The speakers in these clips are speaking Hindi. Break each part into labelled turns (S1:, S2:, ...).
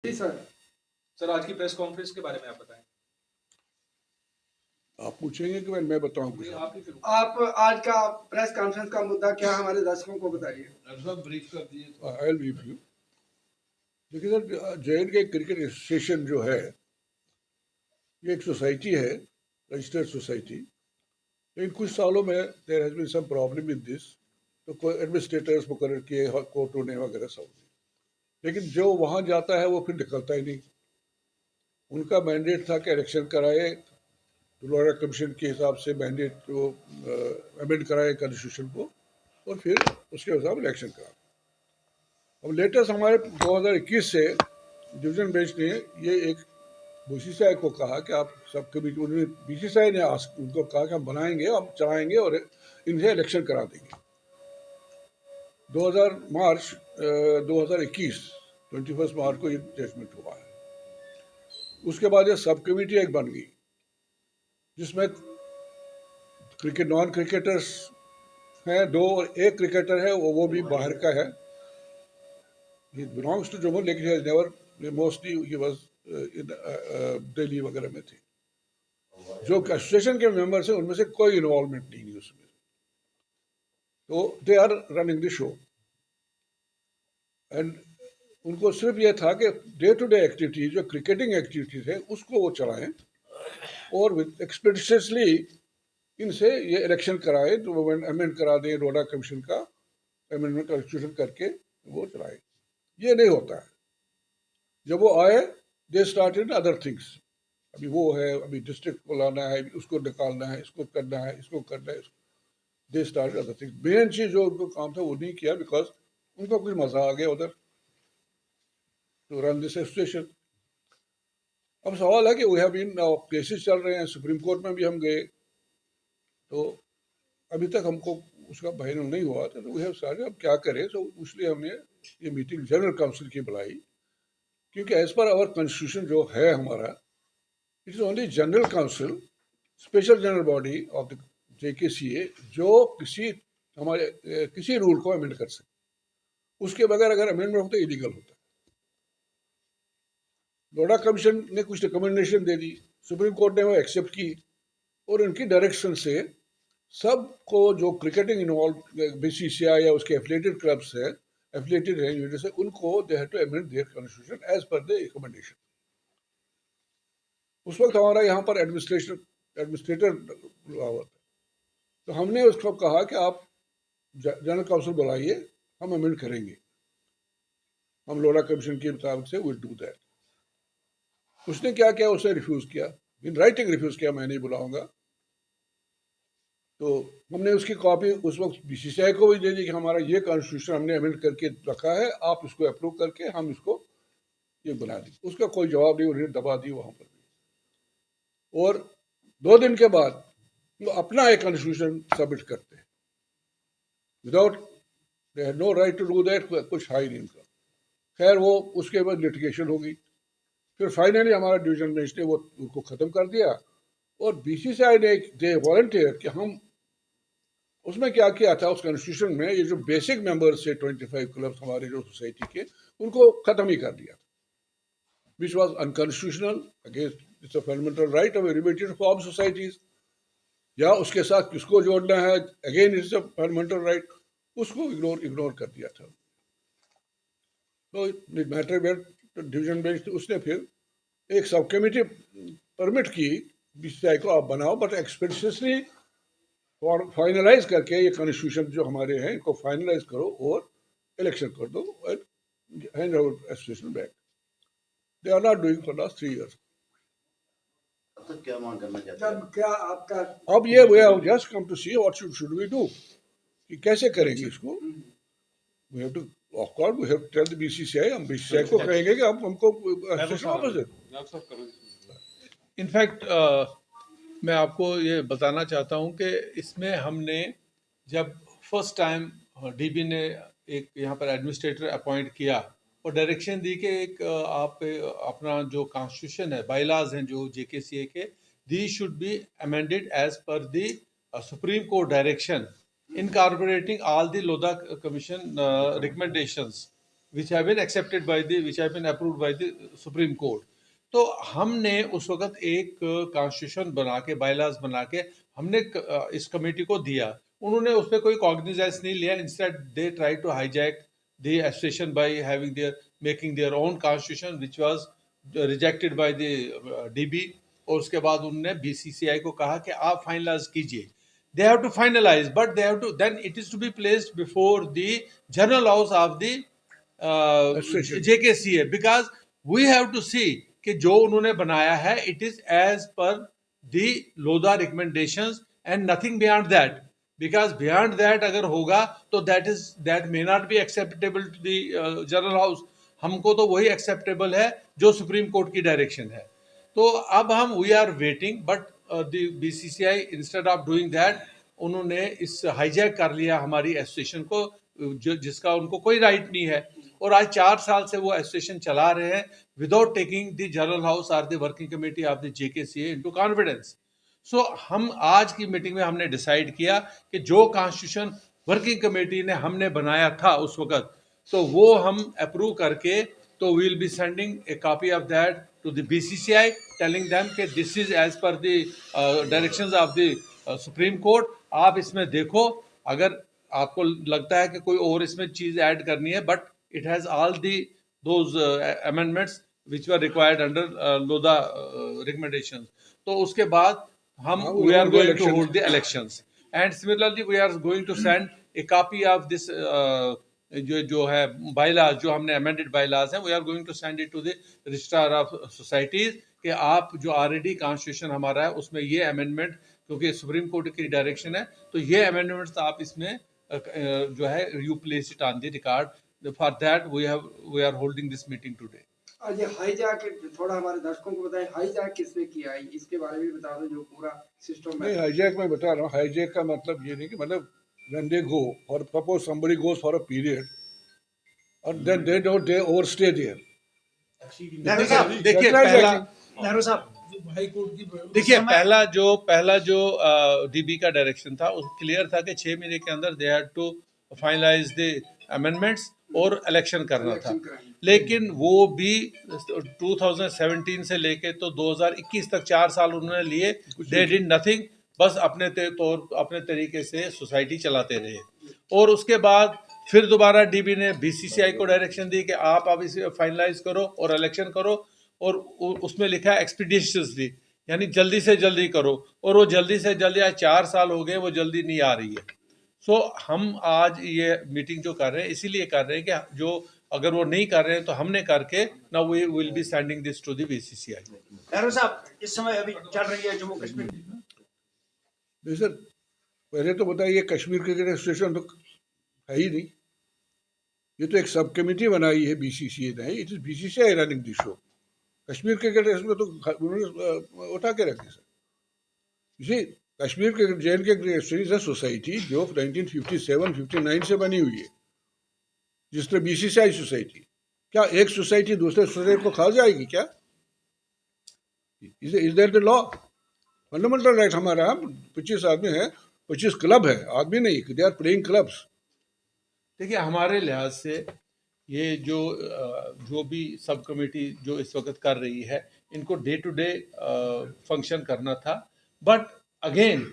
S1: जी सर। सर, आज की प्रेस कॉन्फ्रेंस के बारे में आप बताएं।
S2: आप पूछेंगे कि मैं बताऊं कुछ?
S1: आप ही शुरू। आप आज का प्रेस कॉन्फ्रेंस का मुद्दा क्या है, हमारे दर्शकों को बताइए।
S2: सब ब्रीफ कर दिए तो आई विल ब्रीफ यू। देखिए सर, जे.एंड के क्रिकेट एसोसिएशन जो है ये एक सोसाइटी है, रजिस्टर्ड सोसाइटी। लेकिन कुछ सालों में there has been some problem in this, तो कोई एडमिनिस्ट्रेटर्स मुकर्रर किए कोर्टों ने वगैरह सब। लेकिन जो वहाँ जाता है वो फिर निकलता ही नहीं। उनका मैंडेट था कि इलेक्शन कराए, लॉयर कमीशन के हिसाब से मैंडेट को अमेंड कराए कॉन्स्टिट्यूशन को, और फिर उसके हिसाब इलेक्शन कराए। अब लेटेस्ट हमारे 2021 से डिवीजन बेंच ने ये एक बीसीसीआई को कहा कि आप सब कभी बीसीसीआई ने उनको कहा कि हम बनाएंगे, हम चलाएंगे और इन्हें इलेक्शन करा देंगे। 2021 21 मार्च को ये जजमेंट हुआ है। उसके बाद ये सब कमेटी एक बन गई जिसमें क्रिकेट नॉन क्रिकेटर्स हैं दो, और एक क्रिकेटर है वो भी बाहर का है। he belongs to जम्मू, लेकिन he has never mostly he was in Delhi वगैरह में थे। जो एसोसिएशन के मेंबर्स हैं उनमें से कोई इन्वॉल्वमेंट नहीं है उसमें, तो they are running the show. And उनको सिर्फ ये था कि डे टू डे एक्टिविटीज जो क्रिकेटिंग एक्टिविटीज है उसको वो चलाएं, और विद एक्सपेडिशियसली इनसे ये इलेक्शन कराए, तो वो अमेंड करा दें, रोडा कमीशन का अमेंडमेंट कॉन्स्टिट्यूशन करके वो चलाए। ये नहीं होता है। जब वो आए दे स्टार्टेड अदर थिंग्स। अभी वो है, अभी डिस्ट्रिक्ट को लाना है, उसको निकालना है, इसको करना है, इसको करना है। They started other things. Main चीज जो उनको काम था वो नहीं किया, बिकॉज उनको कुछ मजा आ गया उधर टू रन दिस एसोसिएशन। अब सवाल है कि वी हैव बीन, केसेस चल रहे हैं, सुप्रीम कोर्ट में भी हम गए, तो अभी तक हमको उसका फाइनल नहीं हुआ था। तो वी हैव स्टार्टेड, अब क्या करें। तो इसलिए हमने ये मीटिंग जनरल काउंसिल की बुलाई, क्योंकि एज पर आवर कॉन्स्टिट्यूशन जो है हमारा, it is only general council, special general body of the JKCA, जो किसी रूल को अमेंड कर सकते। उसके बगैर अगर अमेंडमेंट होता है इलीगल होता है। लोढ़ा कमीशन ने कुछ रिकमेंडेशन दे दी, सुप्रीम कोर्ट ने वो एक्सेप्ट की, और उनकी डायरेक्शन से सबको जो क्रिकेटिंग इन्वॉल्व BCCI या उसके एफिलिएटेड क्लब्स है, एफिलिएटेड है यूनिट से, उनको they have to amend their constitution as per the recommendation. उस वक्त हमारा यहाँ पर एडमिनिस्ट्रेटर हुआ था, तो हमने उसको कहा कि आप जनरल काउंसिल बुलाइए, हम अमेंड करेंगे, हम लोढ़ा कमीशन के मुताबिक से विल डू दैट। उसने क्या किया, उसे रिफ्यूज किया, इन राइटिंग रिफ्यूज किया, मैं नहीं बुलाऊंगा। तो हमने उसकी कॉपी उस वक्त BCCI को भी दे दी कि हमारा ये कॉन्स्टिट्यूशन हमने अमेंड करके रखा है, आप इसको अप्रूव करके हम इसको ये बना दी। उसका कोई जवाब नहीं, उन्हें दबा दी वहां पर भी। और 2 दिन के बाद वो अपना एक कॉन्स्टिट्यूशन सबमिट करते हैं without, they had no right to do that, कुछ है ही नहीं इनका। खैर वो उसके बाद लिटिगेशन होगी, फिर फाइनली हमारा डिवीजन बेंच ने वो उनको खत्म कर दिया। और BCCI ने दे वॉलंटियर कि हम उसमें क्या किया था उस कॉन्स्टिट्यूशन में, ये जो बेसिक मेंबर्स थे 25 क्लब्स हमारे जो सोसाइटी के, उनको खत्म ही कर दिया था, which was unconstitutional, against it's a fundamental right of everybody to form societies. या उसके साथ किसको जोड़ना है, again it's a fundamental right, उसको इग्नोर कर दिया था। तो matter went to division bench, उसने फिर एक सब कमेटी परमिट की BCCI को, आप बनाओ, बट एक्सपेडिशियसली फाइनलाइज करके ये कॉन्स्टिट्यूशन जो हमारे हैं इनको फाइनलाइज करो और इलेक्शन कर दो, hand over association back. They are not doing for last 3 years।
S3: तो क्या मांग करना चाहते हैं?
S1: क्या आपका
S2: अब ये we have just come to see what should we do, कि कैसे करेंगे इसको। We have to, of course we have to tell the BCCI, हम BCCI को कहेंगे कि आप हमको एसोसिएशन वापस दे।
S4: इनफैक्ट मैं आपको ये बताना चाहता हूँ कि इसमें हमने जब फर्स्ट टाइम DB ने एक यहाँ पर एडमिनिस्ट्रेटर अपॉइंट किया और डायरेक्शन दी कि एक आप अपना जो कॉन्स्टिट्यूशन है, बाइलाज हैं जो JKCA के, they should be amended as per the supreme court direction, incorporating all the Lodha commission recommendations which have been accepted by the which have been approved by the Supreme Court. तो हमने उस वक्त एक कॉन्स्टिट्यूशन बना के बायलॉज बना के हमने इस कमेटी को दिया. उन्होंने उस पर कोई कॉग्निजेंस नहीं लिया. Instead they try to hijack the association by having their making their own constitution which was rejected by the DB. और उसके बाद उन्होंने बीसीसीआई को कहा कि आप फाइनलाइज कीजिए. They have to finalize, but they have to then it is to be placed before the general house of the JKCA, because we have to see कि जो उन्होंने बनाया है it is as per the Lodha recommendations and nothing beyond that, because beyond that अगर होगा तो that may not be acceptable to the general house. हमको तो वही acceptable है जो सुप्रीम कोर्ट की डायरेक्शन है. तो अब हम we are waiting, but the BCCI instead of doing that उन्होंने इस हाईजैक कर लिया हमारी एसोसिएशन को, जिसका उनको कोई राइट नहीं है. और आज 4 साल से वो एसोसिएशन चला रहे हैं without taking the general house और the working committee of the JKCA into confidence. So हम आज की मीटिंग में हमने डिसाइड किया कि जो कॉन्स्टिट्यूशन वर्किंग कमेटी ने हमने बनाया था उस वक्त, तो वो हम अप्रूव करके तो we will be sending a copy of that to the BCCI, telling them कि this is as per the directions of the Supreme Court. आप इसमें देखो, अगर आपको लगता है कि कोई और इसमें चीज ऐड करनी है, but it has all those amendments which were required under Lodha recommendations. तो उसके बाद हम we are going to hold the elections, and similarly we are going to send a copy of this जो है बायलाज, जो हमने अमेंडेड बायलाज हैं, we are going to send it to the registrar of societies कि आप जो ऑलरेडी कॉन्स्टिट्यूशन हमारा है उसमें ये अमेंडमेंट, क्योंकि सुप्रीम कोर्ट की डायरेक्शन है, तो ये अमेंडमेंट्स आप इसमें जो है you place it on the record. For that we are holding this meeting today.
S1: आज ये हाईजैक थोड़ा हमारे दर्शकों को बताएं, हाईजैक किसने किया है, इसके बारे में भी बता दो, जो पूरा सिस्टम है.
S2: हाईजैक मैं बता रहा हूँ. हाईजैक का मतलब ये नहीं कि मतलब when they go, or suppose somebody goes for a period, and then they overstay there.
S4: देखिए पहला जो डीबी का डायरेक्शन था उस क्लियर था कि 6 महीने के अंदर they had to finalise the amendments और इलेक्शन करना था. लेकिन वो भी 2017 से लेके तो 2021 तक 4 साल उन्होंने लिए. दे डिड नथिंग, बस अपने तरीके से सोसाइटी चलाते रहे. और उसके बाद फिर दोबारा डीबी ने बीसीसीआई को डायरेक्शन दी कि आप अब इसे फाइनलाइज करो और इलेक्शन करो, और उसमें लिखा है एक्सपीडिशियसली, यानी जल्दी से जल्दी करो. और वो जल्दी से जल्दी आज 4 साल हो गए, वो जल्दी नहीं आ रही है. सो हम आज ये मीटिंग जो कर रहे हैं इसीलिए कर रहे हैं कि जो अगर वो नहीं कर रहे हैं तो हमने करके now we will be sending this to the BCCI.
S5: Nehru साहब, इस समय अभी चल रही है जम्मू कश्मीर.
S2: सर पहले तो बताइए, ये कश्मीर क्रिकेट एसोसिएशन तो है ही नहीं. ये तो एक सब कमेटी बनाई है बीसीसीए ने. It is BCCI running the show. Kashmir cricket association तो उन्होंने उठा के रखे सर. इसी कश्मीर क्रिकेट जेएंड के क्रिकेट एसोसिएशन है सोसाइटी जो 1957-59 से बनी हुई है, जिस तरह बीसीसीआई सोसाइटी. क्या एक सोसाइटी दूसरे सोसाइटी को खा जाएगी क्या? Is that the law? Fundamental right हमारा. 25 आदमी है, 25 क्लब है, आदमी नहीं. They are playing clubs.
S4: देखिए हमारे लिहाज से ये जो भी सब कमेटी जो इस वक्त कर रही है, इनको डे टू डे फंक्शन करना था. But again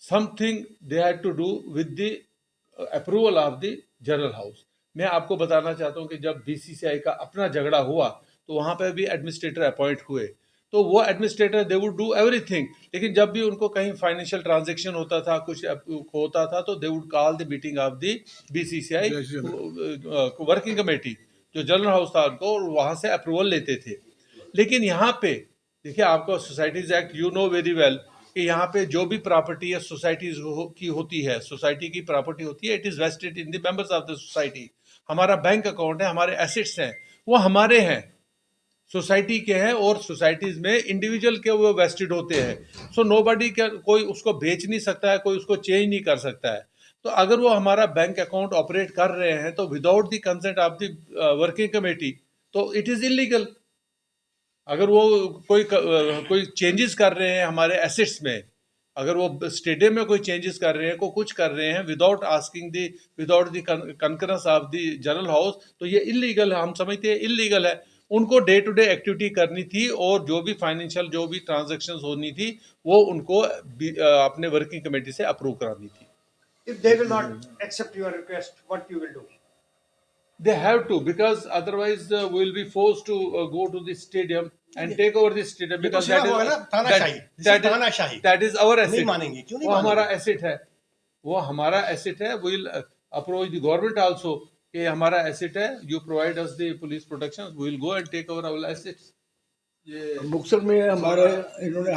S4: something they had to do with the approval of the general house. मैं आपको बताना चाहता हूँ कि जब बीसीसीआई का अपना झगड़ा हुआ तो वहाँ पे भी एडमिनिस्ट्रेटर अपॉइंट हुए, तो वो administrator they would do everything. लेकिन जब भी उनको कहीं फाइनेंशियल ट्रांजैक्शन होता था, कुछ होता था, तो they would call the meeting of the BCCI working committee, जो जनरल हाउस था उनको, और वहाँ से अप्रूवल लेते थे. लेकिन यहाँ पे देखिए, आपको societies act you know very well कि यहाँ पे जो भी प्रॉपर्टी है सोसाइटीज की होती है, सोसाइटी की प्रॉपर्टी होती है, it is vested in the members of the society. हमारा बैंक अकाउंट है, हमारे एसेट्स हैं, वो हमारे हैं, सोसाइटी के हैं, और सोसाइटीज़ में इंडिविजुअल के वो वेस्टेड होते हैं. सो नोबडी कैन, कोई उसको बेच नहीं सकता है, कोई उसको चेंज नहीं कर सकता है. तो अगर वो हमारा बैंक अकाउंट ऑपरेट कर रहे हैं तो without the consent of the working committee, तो इट इज़ इलीगल. अगर वो कोई चेंजेस कर रहे हैं हमारे एसेट्स में, अगर वो स्टेडियम में कोई चेंजेस कर रहे हैं, को कुछ कर रहे हैं without the concurrence of the general house, तो ये इलीगल है, हम समझते हैं इलीगल है। उनको डे टू डे एक्टिविटी करनी थी और जो भी फाइनेंशियल जो भी ट्रांजैक्शंस होनी थी वो उनको अपने वर्किंग कमेटी से अप्रूव करानी थी।
S5: If they will not accept your request, what you will do?
S4: They have to, because otherwise we will be forced to go to the stadium and take over the stadium,
S6: ये तो
S4: because
S6: सिर्फ
S4: that
S6: होगा ना
S4: is
S6: तानाशाही, this is तानाशाही।
S4: that is our
S6: नहीं
S4: asset।
S6: मानेंगे, क्यों नहीं
S4: वो हमारा
S6: मानेंगे?
S4: एसेट है, वो हमारा एसेट है। we will approach the government also कि हमारा एसेट है, you provide us the police protection, we will go and take over our assets।
S7: Muktsar में हमारे इन्होंने